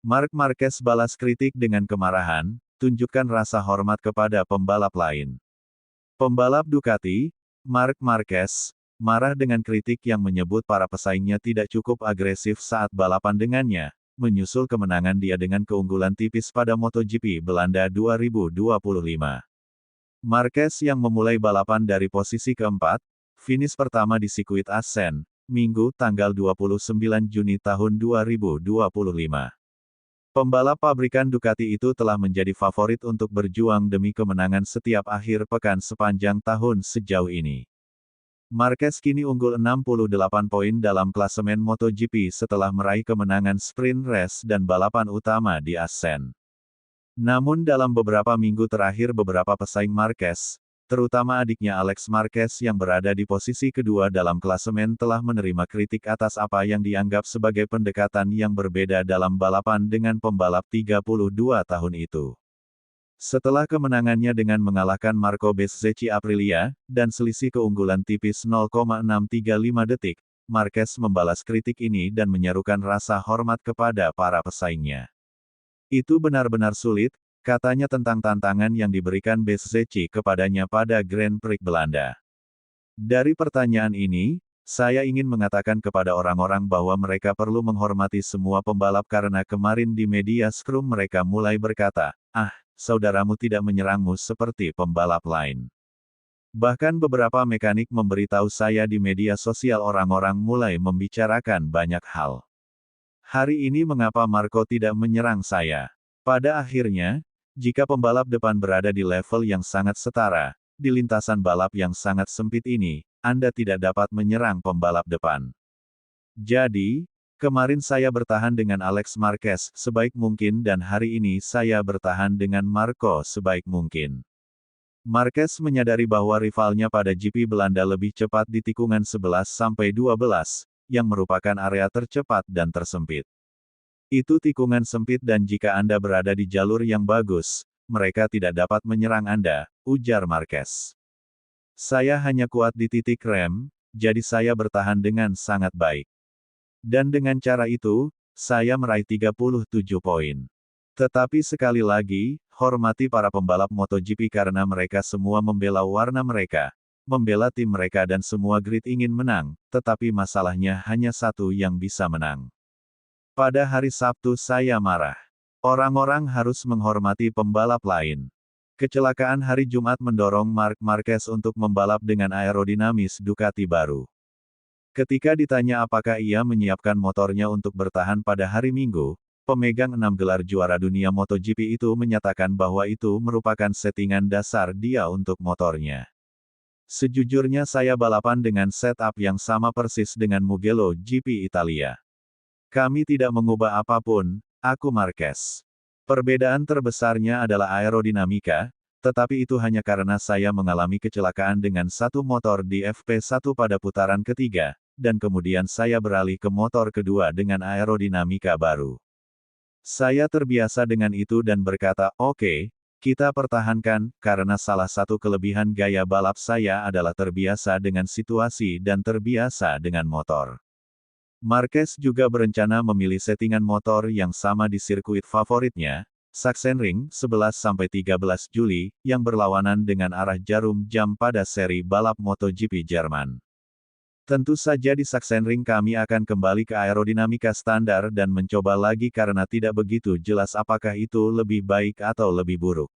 Marc Marquez balas kritik dengan kemarahan, tunjukkan rasa hormat kepada pembalap lain. Pembalap Ducati, Marc Marquez, marah dengan kritik yang menyebut para pesaingnya tidak cukup agresif saat balapan dengannya, menyusul kemenangan dia dengan keunggulan tipis pada MotoGP Belanda 2025. Marquez yang memulai balapan dari posisi keempat, finish pertama di sirkuit Assen, Minggu tanggal 29 Juni tahun 2025. Pembalap pabrikan Ducati itu telah menjadi favorit untuk berjuang demi kemenangan setiap akhir pekan sepanjang tahun sejauh ini. Marquez kini unggul 68 poin dalam klasemen MotoGP setelah meraih kemenangan sprint race dan balapan utama di Assen. Namun dalam beberapa minggu terakhir beberapa pesaing Marquez, terutama adiknya Alex Marquez yang berada di posisi kedua dalam klasemen telah menerima kritik atas apa yang dianggap sebagai pendekatan yang berbeda dalam balapan dengan pembalap 32 tahun itu. Setelah kemenangannya dengan mengalahkan Marco Bezzecchi Aprilia, dan selisih keunggulan tipis 0,635 detik, Marquez membalas kritik ini dan menyerukan rasa hormat kepada para pesaingnya. Itu benar-benar sulit, katanya tentang tantangan yang diberikan Bezzecchi kepadanya pada Grand Prix Belanda. Dari pertanyaan ini, saya ingin mengatakan kepada orang-orang bahwa mereka perlu menghormati semua pembalap karena kemarin di media scrum mereka mulai berkata, saudaramu tidak menyerangmu seperti pembalap lain. Bahkan beberapa mekanik memberitahu saya di media sosial orang-orang mulai membicarakan banyak hal. Hari ini mengapa Marco tidak menyerang saya? Pada akhirnya, jika pembalap depan berada di level yang sangat setara, di lintasan balap yang sangat sempit ini, Anda tidak dapat menyerang pembalap depan. Jadi, kemarin saya bertahan dengan Alex Marquez sebaik mungkin dan hari ini saya bertahan dengan Marco sebaik mungkin. Marquez menyadari bahwa rivalnya pada GP Belanda lebih cepat di tikungan 11-12, yang merupakan area tercepat dan tersempit. Itu tikungan sempit dan jika Anda berada di jalur yang bagus, mereka tidak dapat menyerang Anda, ujar Marquez. Saya hanya kuat di titik rem, jadi saya bertahan dengan sangat baik. Dan dengan cara itu, saya meraih 37 poin. Tetapi sekali lagi, hormati para pembalap MotoGP karena mereka semua membela warna mereka, membela tim mereka dan semua grid ingin menang, tetapi masalahnya hanya satu yang bisa menang. Pada hari Sabtu saya marah. Orang-orang harus menghormati pembalap lain. Kecelakaan hari Jumat mendorong Marc Marquez untuk membalap dengan aerodinamis Ducati baru. Ketika ditanya apakah ia menyiapkan motornya untuk bertahan pada hari Minggu, pemegang 6 gelar juara dunia MotoGP itu menyatakan bahwa itu merupakan settingan dasar dia untuk motornya. Sejujurnya saya balapan dengan setup yang sama persis dengan Mugello GP Italia. Kami tidak mengubah apapun, aku Marquez. Perbedaan terbesarnya adalah aerodinamika, tetapi itu hanya karena saya mengalami kecelakaan dengan satu motor di FP1 pada putaran ketiga, dan kemudian saya beralih ke motor kedua dengan aerodinamika baru. Saya terbiasa dengan itu dan berkata, oke, kita pertahankan, karena salah satu kelebihan gaya balap saya adalah terbiasa dengan situasi dan terbiasa dengan motor. Marquez juga berencana memilih settingan motor yang sama di sirkuit favoritnya, Sachsenring, 11-13 Juli, yang berlawanan dengan arah jarum jam pada seri balap MotoGP Jerman. Tentu saja di Sachsenring kami akan kembali ke aerodinamika standar dan mencoba lagi karena tidak begitu jelas apakah itu lebih baik atau lebih buruk.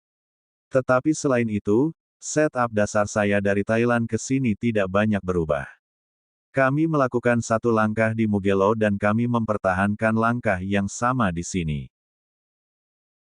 Tetapi selain itu, setup dasar saya dari Thailand ke sini tidak banyak berubah. Kami melakukan satu langkah di Mugello dan kami mempertahankan langkah yang sama di sini.